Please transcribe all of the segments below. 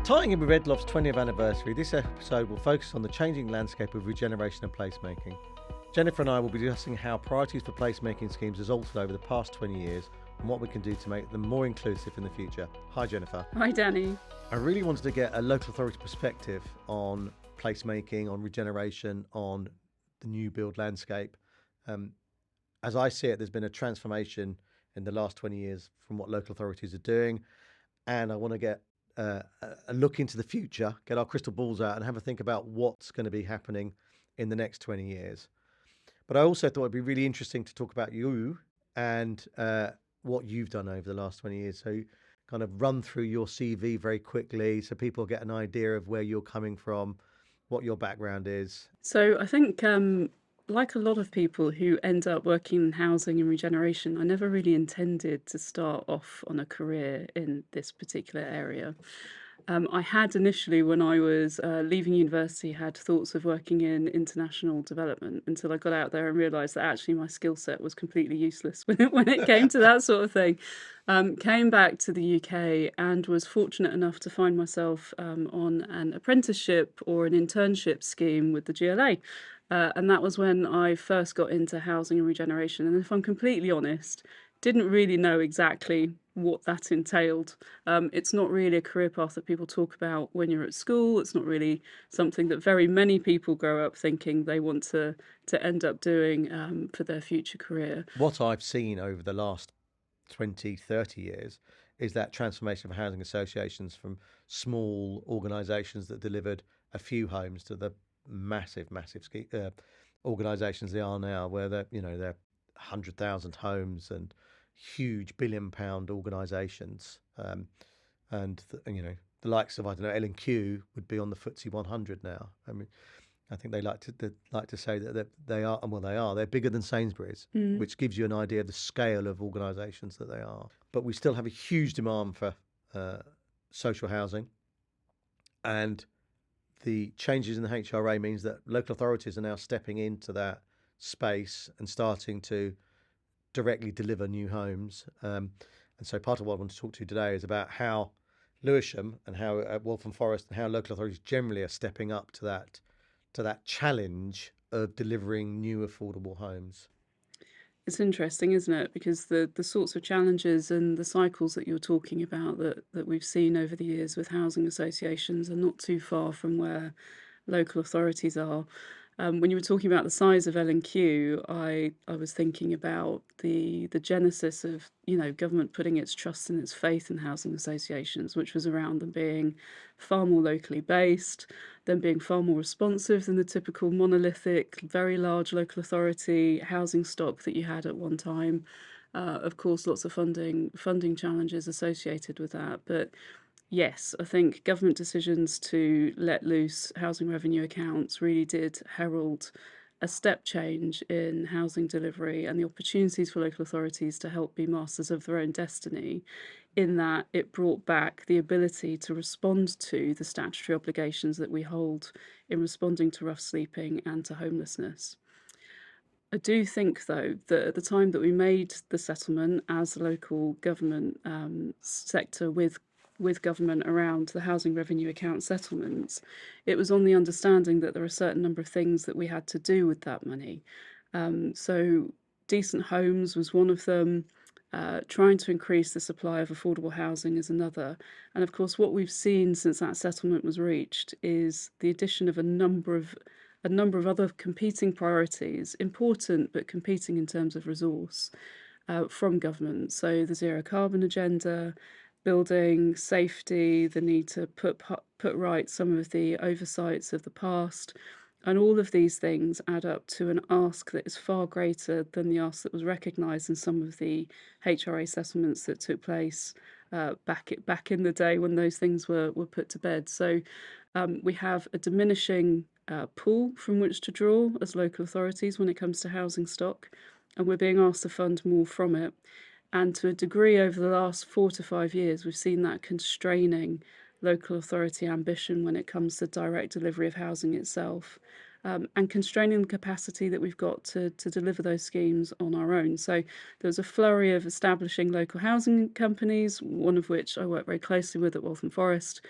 Tying in with Red Loft's 20th anniversary, this episode will focus on the changing landscape of regeneration and placemaking. Jennifer and I will be discussing how priorities for placemaking schemes has altered over the past 20 years and what we can do to make them more inclusive in the future. Hi, Jennifer. Hi, Danny. I really wanted to get a local authority perspective on placemaking, on regeneration, on the new build landscape. As I see it, there's been a transformation in the last 20 years from what local authorities are doing, and I want to get a look into the future, get our crystal balls out and have a think about what's going to be happening in the next 20 years. But I also thought it'd be really interesting to talk about you and what you've done over the last 20 years. So kind of run through your CV very quickly so people get an idea of where you're coming from, what your background is. So I think, like a lot of people who end up working in housing and regeneration, I never really intended to start off on a career in this particular area. I had initially, when I was leaving university, had thoughts of working in international development until I got out there and realised that actually my skill set was completely useless when it came to that sort of thing. Came back to the UK and was fortunate enough to find myself on an apprenticeship or an internship scheme with the GLA. And that was when I first got into housing and regeneration. And if I'm completely honest, didn't really know exactly what that entailed. It's not really a career path that people talk about when you're at school. It's not really something that very many people grow up thinking they want to end up doing for their future career. What I've seen over the last 20, 30 years is that transformation of housing associations from small organisations that delivered a few homes to the massive organisations they are now, where they're 100,000 homes and huge £1 billion organisations, and the likes of L&Q would be on the FTSE 100 now. I mean, I think they like to say that they are, and well, they're bigger than Sainsbury's, which gives you an idea of the scale of organisations that they are. But we still have a huge demand for social housing, and the changes in the HRA means that local authorities are now stepping into that space and starting to directly deliver new homes. And so part of what I want to talk to you today is about how Lewisham and how Waltham Forest and how local authorities generally are stepping up to that challenge of delivering new affordable homes. It's interesting, isn't it? Because the sorts of challenges and the cycles that you're talking about that we've seen over the years with housing associations are not too far from where local authorities are. When you were talking about the size of L&Q, I was thinking about the genesis of government putting its trust and its faith in housing associations, which was around them being far more locally based, them being far more responsive than the typical monolithic, very large local authority housing stock that you had at one time. Of course, lots of funding challenges associated with that, but yes, I think government decisions to let loose housing revenue accounts really did herald a step change in housing delivery and the opportunities for local authorities to help be masters of their own destiny, in that it brought back the ability to respond to the statutory obligations that we hold in responding to rough sleeping and to homelessness. I do think, though, that at the time that we made the settlement as the local government sector with government around the housing revenue account settlements, it was on the understanding that there are a certain number of things that we had to do with that money. So decent homes was one of them. Trying to increase the supply of affordable housing is another. And of course, what we've seen since that settlement was reached is the addition of a number of other competing priorities, important but competing in terms of resource, from government. So the zero carbon agenda, building safety, the need to put right some of the oversights of the past, and all of these things add up to an ask that is far greater than the ask that was recognised in some of the HRA settlements that took place back in the day when those things were put to bed. So we have a diminishing pool from which to draw as local authorities when it comes to housing stock, and we're being asked to fund more from it. And to a degree, over the last 4 to 5 years, we've seen that constraining local authority ambition when it comes to direct delivery of housing itself, and constraining the capacity that we've got to deliver those schemes on our own. So there's a flurry of establishing local housing companies, one of which I work very closely with at Waltham Forest,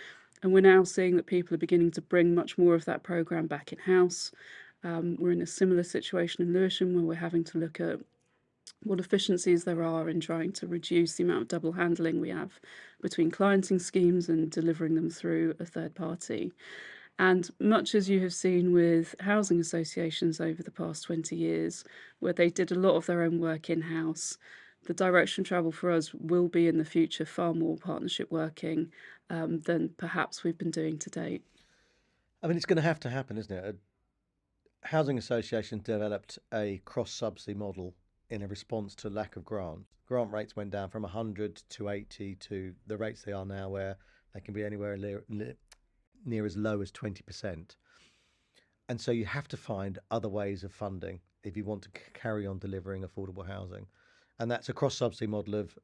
And we're now seeing that people are beginning to bring much more of that programme back in-house. We're in a similar situation in Lewisham where we're having to look at what efficiencies there are in trying to reduce the amount of double handling we have between clienting schemes and delivering them through a third party. And much as you have seen with housing associations over the past 20 years, where they did a lot of their own work in-house, the direction of travel for us will be in the future far more partnership working than perhaps we've been doing to date. I mean, it's going to happen, isn't it? A housing association developed a cross-subsidy model in a response to lack of grant. Grant rates went down from 100 to 80 to the rates they are now, where they can be anywhere near as low as 20%. And so you have to find other ways of funding if you want to carry on delivering affordable housing. And that's a cross subsidy model of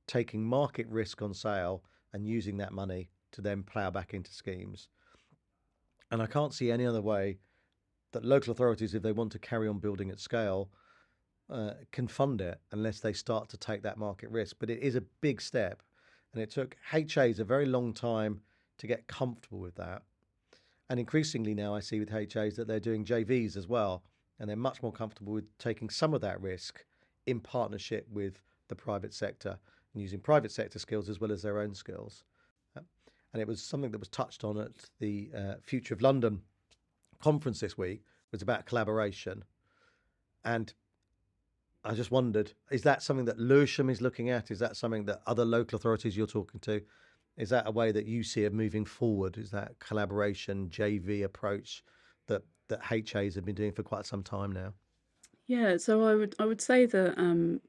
taking market risk on sale and using that money to then plough back into schemes. And I can't see any other way that local authorities, if they want to carry on building at scale, can fund it unless they start to take that market risk. But it is a big step. And it took HAs a very long time to get comfortable with that. And increasingly now I see with HAs that they're doing JVs as well. And they're much more comfortable with taking some of that risk in partnership with the private sector and using private sector skills as well as their own skills. And it was something that was touched on at the Future of London conference this week, was about collaboration. And I just wondered, is that something that Lewisham is looking at? Is that something that other local authorities you're talking to? Is that a way that you see of moving forward? Is that collaboration, JV approach that HAs have been doing for quite some time now? Yeah, so I would say that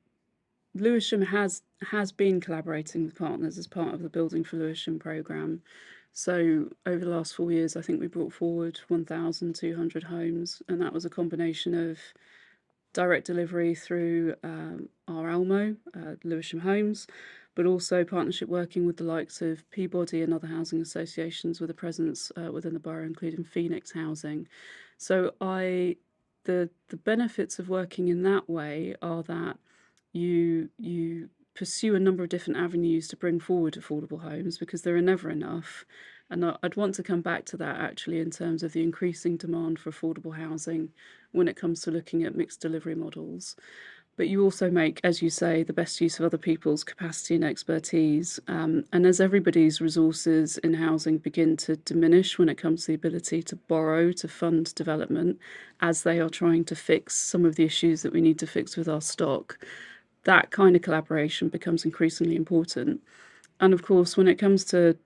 Lewisham has been collaborating with partners as part of the Building for Lewisham programme. So over the last 4 years, I think we brought forward 1,200 homes, and that was a combination of direct delivery through our Almo, Lewisham Homes, but also partnership working with the likes of Peabody and other housing associations with a presence within the borough, including Phoenix Housing. So the benefits of working in that way are that you pursue a number of different avenues to bring forward affordable homes because there are never enough. And I'd want to come back to that actually in terms of the increasing demand for affordable housing when it comes to looking at mixed delivery models. But you also make, as you say, the best use of other people's capacity and expertise. And as everybody's resources in housing begin to diminish when it comes to the ability to borrow to fund development, as they are trying to fix some of the issues that we need to fix with our stock, that kind of collaboration becomes increasingly important. And of course, when it comes to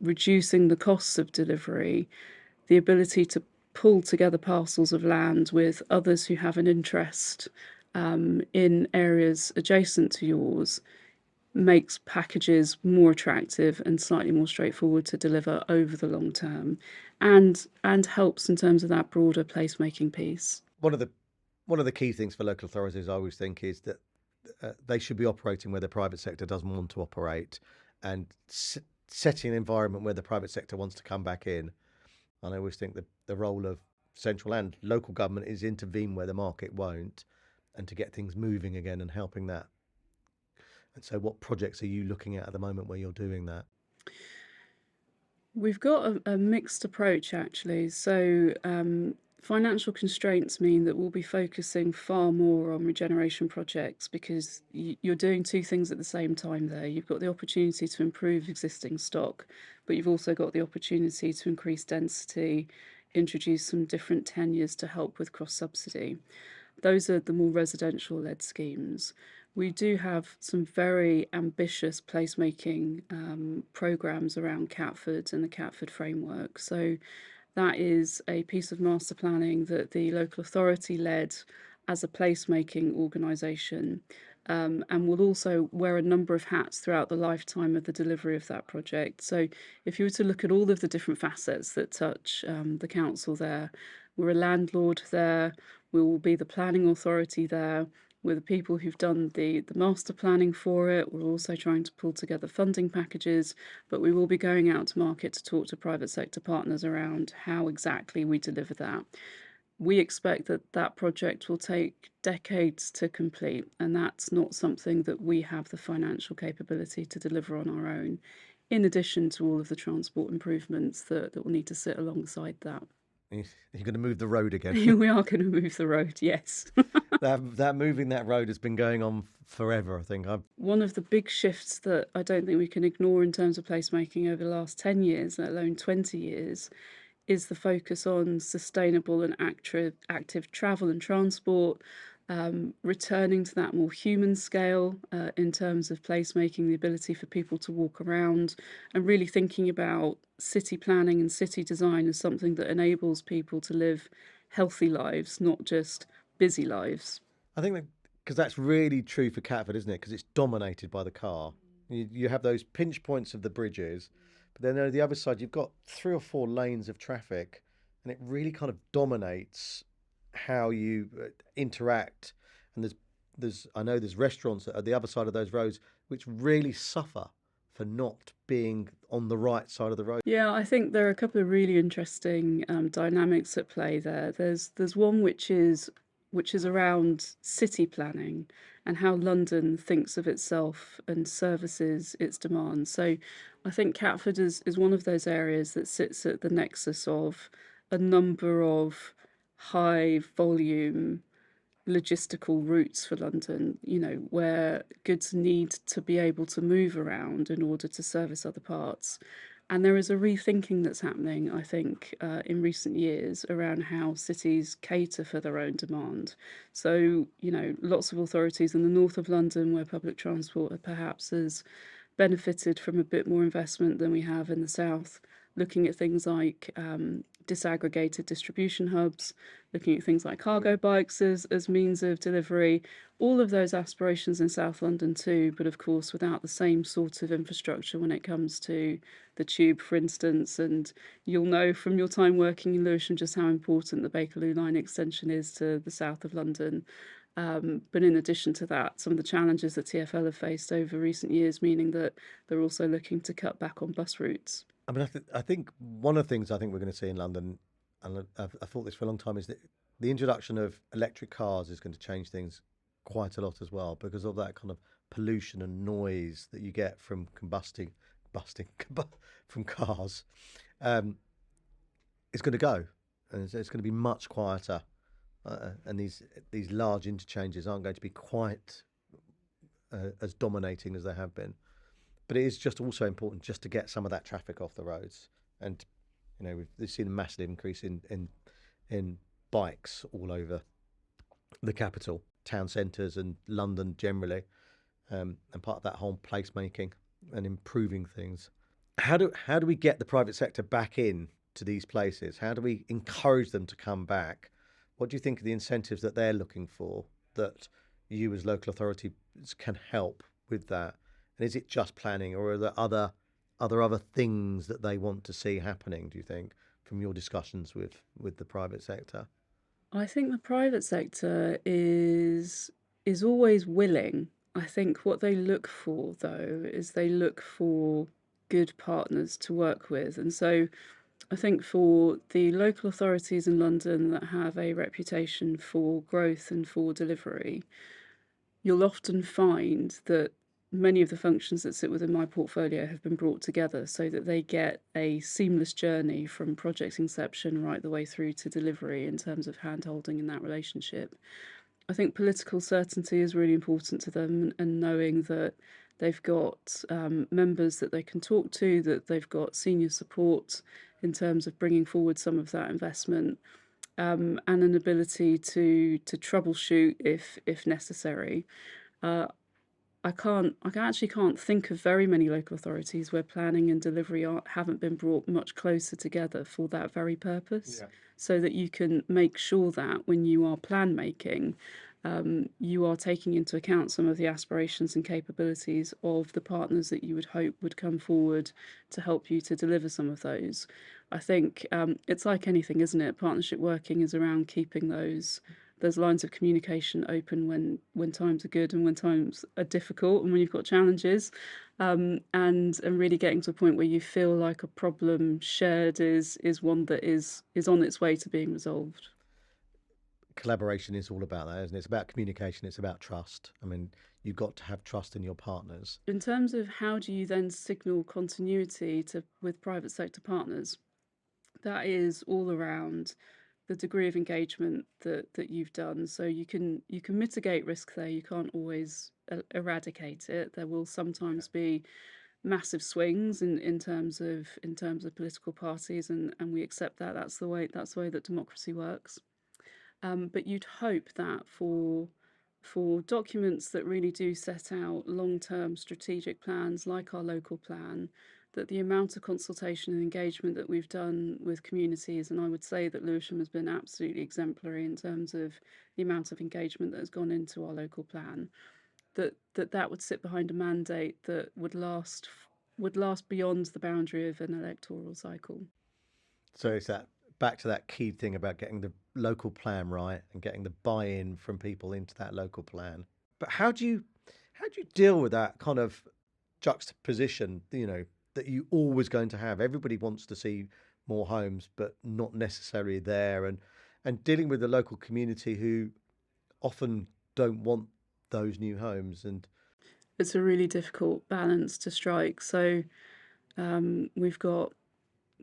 reducing the costs of delivery, the ability to pull together parcels of land with others who have an interest in areas adjacent to yours makes packages more attractive and slightly more straightforward to deliver over the long term, and helps in terms of that broader placemaking piece. One of the one of the key things for local authorities, I always think, is that they should be operating where the private sector doesn't want to operate, and setting an environment where the private sector wants to come back in. And I always think that the role of central and local government is intervene where the market won't, and to get things moving again and helping that. And so, what projects are you looking at the moment where you're doing that? We've got a mixed approach actually. So financial constraints mean that we'll be focusing far more on regeneration projects because you're doing two things at the same time there. You've got the opportunity to improve existing stock, but you've also got the opportunity to increase density, introduce some different tenures to help with cross subsidy. Those are the more residential led schemes. We do have some very ambitious placemaking programs around Catford and the Catford framework. So that is a piece of master planning that the local authority led as a placemaking organisation, and will also wear a number of hats throughout the lifetime of the delivery of that project. So if you were to look at all of the different facets that touch the council there, we're a landlord there, we will be the planning authority there, we're the people who've done the master planning for it. We're also trying to pull together funding packages, but we will be going out to market to talk to private sector partners around how exactly we deliver that. We expect that that project will take decades to complete, and that's not something that we have the financial capability to deliver on our own. in addition to all of the transport improvements that will need to sit alongside that. You're going to move the road again. We are going to move the road, yes. That moving that road has been going on forever, I think. One of the big shifts that I don't think we can ignore in terms of placemaking over the last 10 years, let alone 20 years, is the focus on sustainable and active travel and transport, returning to that more human scale in terms of placemaking, the ability for people to walk around, and really thinking about city planning and city design as something that enables people to live healthy lives, not just busy lives. I think that because that's really true for Catford, isn't it? Because it's dominated by the car. You have those pinch points of the bridges, but then on the other side, you've got 3 or 4 lanes of traffic, and it really kind of dominates how you interact. And I know there's restaurants at the other side of those roads which really suffer for not being on the right side of the road. Yeah, I think there are a couple of really interesting dynamics at play there. There's one which is around city planning and how London thinks of itself and services its demands. So I think Catford is one of those areas that sits at the nexus of a number of high volume logistical routes for London, where goods need to be able to move around in order to service other parts. And there is a rethinking that's happening, I think, in recent years around how cities cater for their own demand. So, lots of authorities in the north of London where public transport perhaps has benefited from a bit more investment than we have in the south, looking at things like disaggregated distribution hubs, looking at things like cargo bikes as means of delivery, all of those aspirations in South London too, but of course without the same sort of infrastructure when it comes to the tube, for instance. And you'll know from your time working in Lewisham just how important the Bakerloo line extension is to the south of London. But in addition to that, some of the challenges that TfL have faced over recent years, meaning that they're also looking to cut back on bus routes. I mean, I think one of the things I think we're going to see in London, and I've thought this for a long time, is that the introduction of electric cars is going to change things quite a lot as well because of that kind of pollution and noise that you get from from cars. It's going to go, and it's going to be much quieter, and these large interchanges aren't going to be quite as dominating as they have been. But it is just also important just to get some of that traffic off the roads. And we've seen a massive increase in bikes all over the capital, town centres, and London generally, and part of that whole placemaking and improving things. How do we get the private sector back in to these places? How do we encourage them to come back? What do you think are the incentives that they're looking for that you as local authorities can help with that? And is it just planning, or are there other things that they want to see happening, do you think, from your discussions with the private sector? I think the private sector is always willing. I think what they look for, though, is they look for good partners to work with. And so I think for the local authorities in London that have a reputation for growth and for delivery, you'll often find that many of the functions that sit within my portfolio have been brought together so that they get a seamless journey from project inception right the way through to delivery in terms of hand-holding in that relationship. I think political certainty is really important to them, and knowing that they've got members that they can talk to, that they've got senior support in terms of bringing forward some of that investment, and an ability to troubleshoot if necessary. I actually can't think of very many local authorities where planning and delivery haven't been brought much closer together for that very purpose. Yeah. So that you can make sure that when you are plan making, you are taking into account some of the aspirations and capabilities of the partners that you would hope would come forward to help you to deliver some of those. I think it's like anything, isn't it? Partnership working is around keeping those lines of communication open when times are good and when times are difficult and when you've got challenges, and really getting to a point where you feel like a problem shared is one that is on its way to being resolved. Collaboration is all about that, isn't it? It's about communication. It's about trust. I mean, you've got to have trust in your partners. In terms of how do you then signal continuity with private sector partners, that is all around the degree of engagement that you've done. So you can mitigate risk there. You can't always eradicate it. There will sometimes be massive swings in terms of political parties, and we accept that. That's the way that democracy works. But you'd hope that for documents that really do set out long-term strategic plans like our local plan, that the amount of consultation and engagement that we've done with communities, and I would say that Lewisham has been absolutely exemplary in terms of the amount of engagement that has gone into our local plan, that would sit behind a mandate that would last beyond the boundary of an electoral cycle. So it's that back to that key thing about getting the local plan right and getting the buy-in from people into that local plan. But how do you deal with that kind of juxtaposition, that you always going to have? Everybody wants to see more homes, but not necessarily there, and dealing with the local community who often don't want those new homes. And It's a really difficult balance to strike. So we've got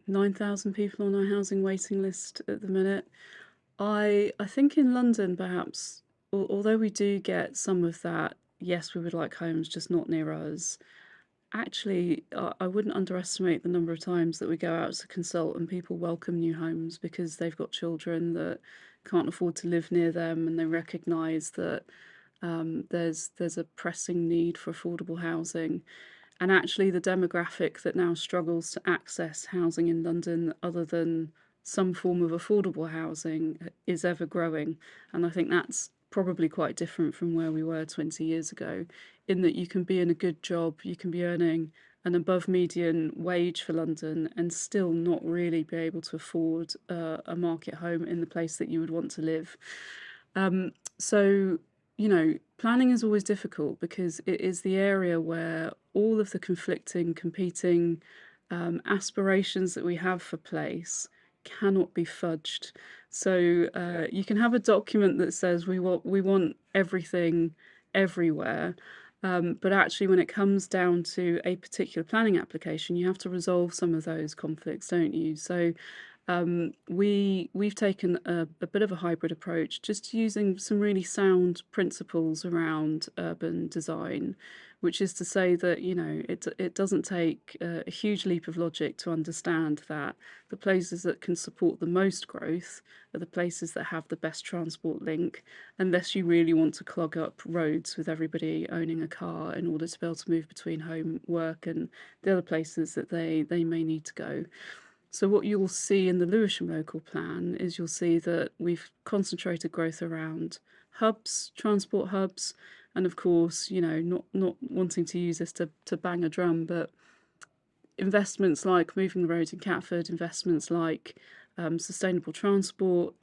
9,000 people on our housing waiting list at the minute. I think in London, perhaps, although we do get some of that, yes, we would like homes, just not near us. Actually, I wouldn't underestimate the number of times that we go out to consult and people welcome new homes because they've got children that can't afford to live near them, and they recognise that there's a pressing need for affordable housing. And actually, the demographic that now struggles to access housing in London, other than some form of affordable housing, is ever growing. And I think that's probably quite different from where we were 20 years ago, in that you can be in a good job, you can be earning an above median wage for London and still not really be able to afford a market home in the place that you would want to live. So, planning is always difficult because it is the area where all of the conflicting, competing aspirations that we have for place cannot be fudged. So you can have a document that says we want everything everywhere, but actually, when it comes down to a particular planning application, you have to resolve some of those conflicts, don't you? So we've taken a bit of a hybrid approach, just using some really sound principles around urban design, which is to say that it doesn't take a huge leap of logic to understand that the places that can support the most growth are the places that have the best transport link, unless you really want to clog up roads with everybody owning a car in order to be able to move between home, work, and the other places that they may need to go. So what you'll see in the Lewisham local plan is you'll see that we've concentrated growth around hubs, transport hubs, and of course, not wanting to use this to bang a drum, but investments like moving the road in Catford, investments like sustainable transport,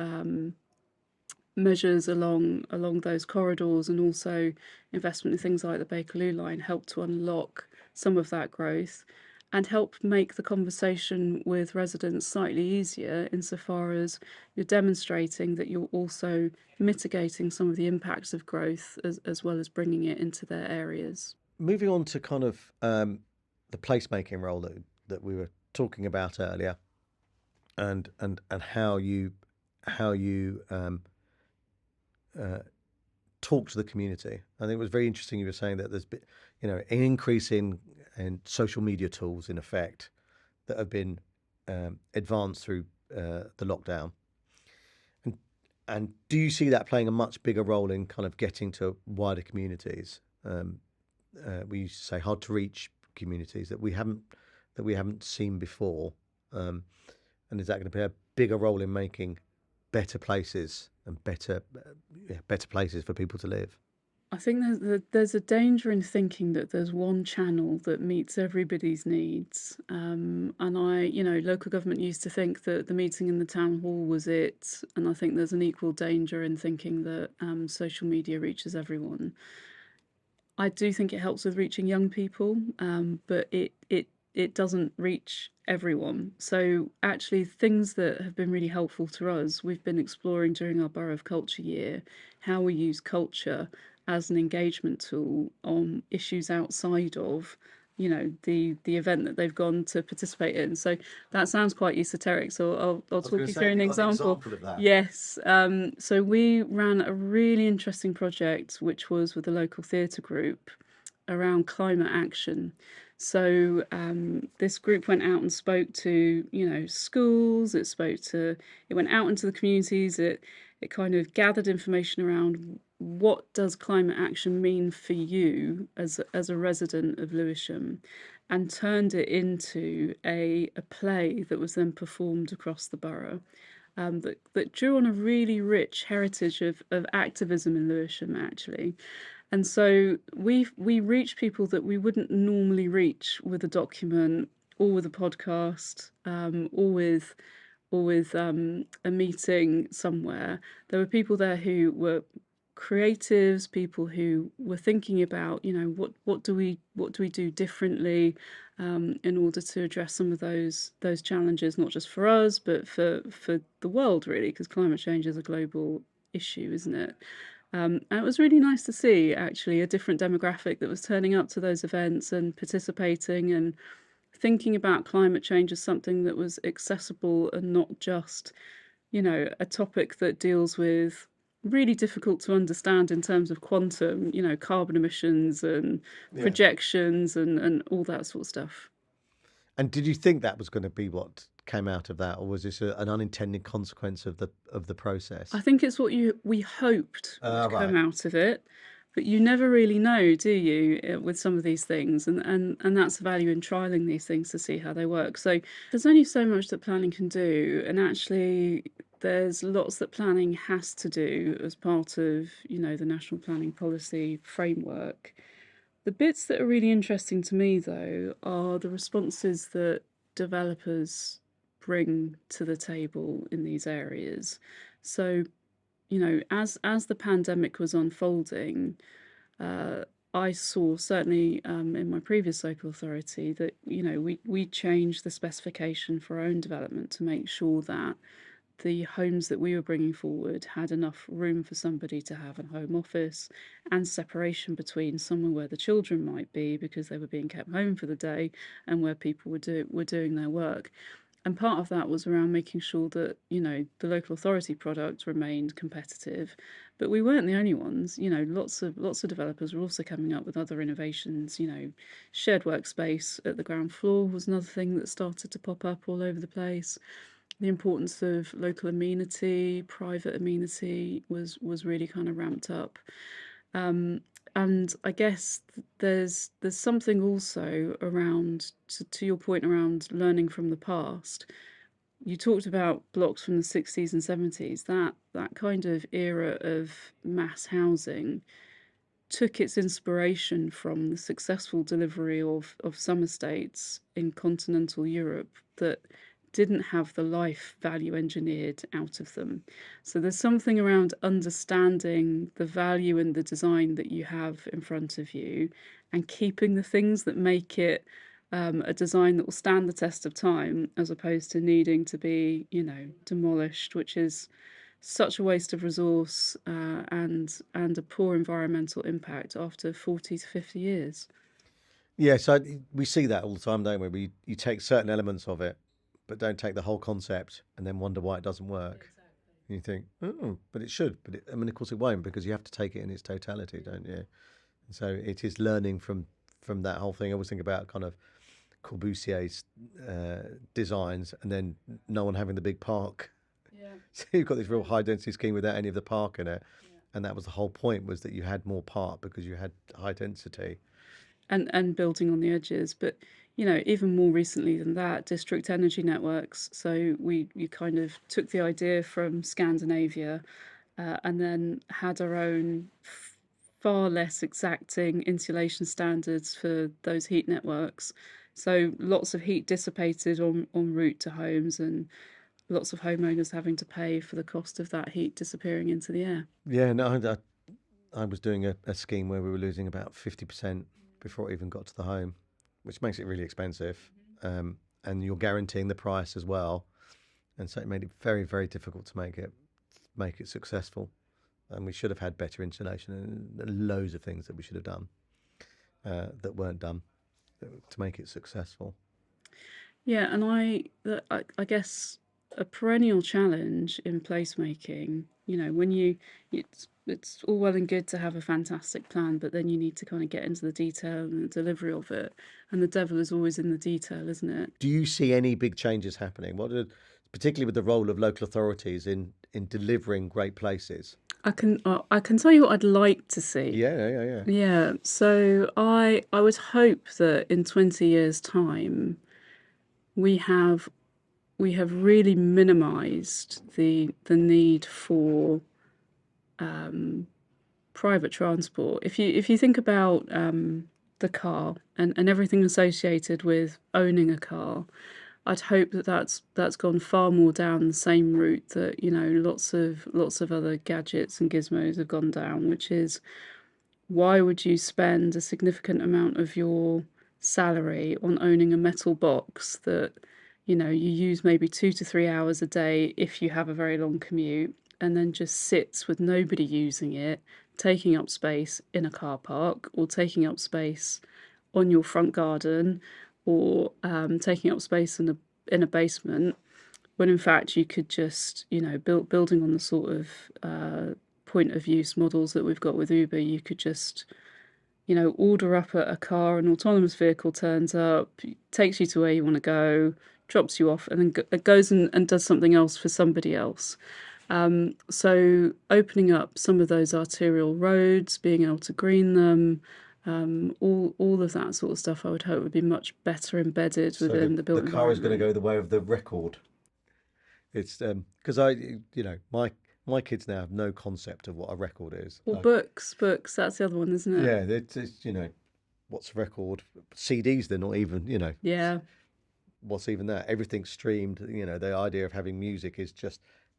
measures along those corridors, and also investment in things like the Bakerloo line help to unlock some of that growth and help make the conversation with residents slightly easier insofar as you're demonstrating that you're also mitigating some of the impacts of growth as well as bringing it into their areas. moving on to kind of the placemaking role that we were talking about earlier, and how you talk to the community. I think it was very interesting you were saying that there's been, an increase in social media tools in effect that have been advanced through the lockdown. And and do you see that playing a much bigger role in kind of getting to wider communities? We used to say hard to reach communities that we haven't seen before. Um, and is that going to play a bigger role in making better places and better places for people to live? I think there's a danger in thinking that there's one channel that meets everybody's needs. And local government used to think that the meeting in the town hall was it. And I think there's an equal danger in thinking that social media reaches everyone. I do think it helps with reaching young people, but it doesn't reach everyone. So actually, things that have been really helpful to us, we've been exploring during our Borough of Culture year, how we use culture as an engagement tool on issues outside of, the event that they've gone to participate in. So that sounds quite esoteric. So I'll I was talk going to you say, through have an you got an example. example of that? Yes. So we ran a really interesting project, which was with a local theatre group around climate action. So this group went out and spoke to, schools. It went out into the communities. It kind of gathered information around what does climate action mean for you as a resident of Lewisham, and turned it into a play that was then performed across the borough. That drew on a really rich heritage of activism in Lewisham, actually. And so we reach people that we wouldn't normally reach with a document or with a podcast, or with a meeting somewhere. There were people there who were creatives, people who were thinking about, what do we do differently, in order to address some of those challenges, not just for us, but for the world, really, because climate change is a global issue, isn't it? And it was really nice to see, actually, a different demographic that was turning up to those events and participating and thinking about climate change as something that was accessible and not just, a topic that deals with really difficult to understand in terms of quantum, carbon emissions and Yeah. projections and all that sort of stuff. And did you think that was going to be what came out of that, or was this an unintended consequence of the I process? think it's what we hoped would come Right. out of it, but you never really know, do you, with some of these things, and that's the value in trialing these things to see how they work. So there's only so much that planning can do, and actually there's lots that planning has to do as part of, the national planning policy framework. The bits that are really interesting to me, though, are the responses that developers bring to the table in these areas. So, as the pandemic was unfolding, uh, I saw, certainly in my previous local authority, that we changed the specification for our own development to make sure that the homes that we were bringing forward had enough room for somebody to have a home office and separation between somewhere where the children might be because they were being kept home for the day and where people were doing their work. And part of that was around making sure that, the local authority product remained competitive. But we weren't the only ones. Lots of developers were also coming up with other innovations. Shared workspace at the ground floor was another thing that started to pop up all over the place. The importance of local amenity, private amenity was really kind of ramped up. Um, and I guess there's something also around, to your point around learning from the past. You talked about blocks from the 60s and 70s. That kind of era of mass housing took its inspiration from the successful delivery of some estates in continental Europe that didn't have the life value engineered out of them. So there's something around understanding the value and the design that you have in front of you and keeping the things that make it a design that will stand the test of time, as opposed to needing to be, demolished, which is such a waste of resource, and a poor environmental impact after 40 to 50 years. Yeah, so we see that all the time, don't we? You take certain elements of it, but don't take the whole concept, and then wonder why it doesn't work. And you think, oh, but it should. But I mean, of course, it won't, because you have to take it in its totality, don't you? And so it is learning from that whole thing. I always think about kind of Corbusier's designs, and then no one having the big park. Yeah. So you've got this real high density scheme without any of the park in it, and that was the whole point, was that you had more park because you had high density. And building on the edges. But even more recently than that, district energy networks. So we kind of took the idea from Scandinavia, and then had our own far less exacting insulation standards for those heat networks. So lots of heat dissipated on route to homes, and lots of homeowners having to pay for the cost of that heat disappearing into the air. Yeah, no, I was doing a scheme where we were losing about 50% before it even got to the home, which makes it really expensive. And you're guaranteeing the price as well. And so it made it very, very difficult to make it successful. and we should have had better insulation and loads of things that we should have done that weren't done to make it successful. Yeah, and I guess a perennial challenge in placemaking, when it's all well and good to have a fantastic plan, but then you need to kind of get into the detail and the delivery of it. And the devil is always in the detail, isn't it? Do you see any big changes happening? Particularly with the role of local authorities in delivering great places? I can tell you what I'd like to see. Yeah. Yeah, so I would hope that in 20 years' time we have really minimised the need for private transport. If you think about the car and everything associated with owning a car, I'd hope that that's gone far more down the same route that lots of other gadgets and gizmos have gone down, which is, why would you spend a significant amount of your salary on owning a metal box that you use maybe 2 to 3 hours a day if you have a very long commute, and then just sits with nobody using it, taking up space in a car park, or taking up space on your front garden, or taking up space in a basement, when in fact you could just, building on the sort of point of use models that we've got with Uber, you could just, order up a car, an autonomous vehicle turns up, takes you to where you want to go, drops you off, and then goes and does something else for somebody else. So opening up some of those arterial roads, being able to green them, all of that sort of stuff, I would hope would be much better embedded within the built environment. The car is going to environment. go the way of the record. It's because my kids now have no concept of what a record is. Or books, that's the other one, isn't it? Yeah, it's what's a record? CDs, they're not even, Yeah. What's even that? Everything's streamed. The idea of having music is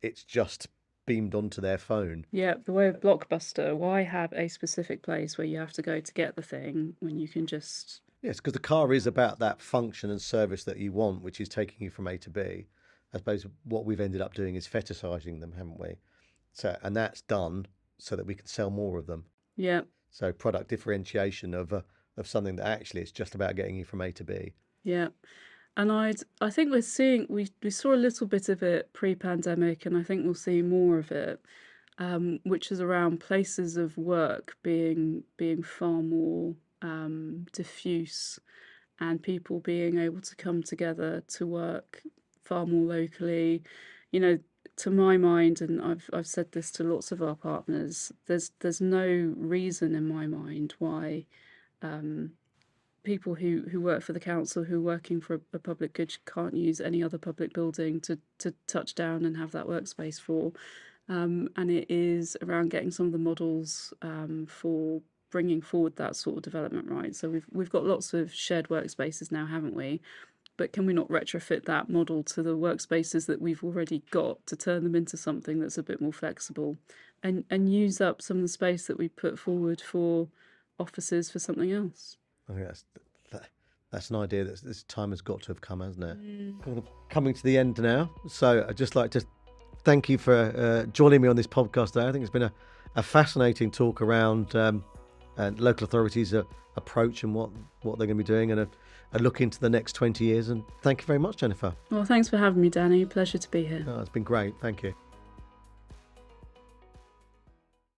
it's just beamed onto their phone. Yeah, the way of Blockbuster. Why have a specific place where you have to go to get the thing when you can just... Yes, because the car is about that function and service that you want, which is taking you from A to B. I suppose what we've ended up doing is fetishizing them, haven't we? So, and that's done so that we can sell more of them. Yeah. So product differentiation of something that actually is just about getting you from A to B. Yeah. And I think we saw a little bit of it pre-pandemic, and I think we'll see more of it, which is around places of work being far more diffuse, and people being able to come together to work far more locally. To my mind, and I've said this to lots of our partners, there's no reason in my mind why people who work for the council, who are working for a public good, can't use any other public building to touch down and have that workspace for. And it is around getting some of the models for bringing forward that sort of development, right? So we've got lots of shared workspaces now, haven't we? But can we not retrofit that model to the workspaces that we've already got to turn them into something that's a bit more flexible, and use up some of the space that we put forward for offices for something else? I think that's an idea that this time has got to have come, hasn't it? Kind of coming to the end now. So I'd just like to thank you for joining me on this podcast today. I think it's been a fascinating talk around local authorities' approach and what they're going to be doing, and a look into the next 20 years. And thank you very much, Jennifer. Well, thanks for having me, Danny. Pleasure to be here. Oh, it's been great. Thank you.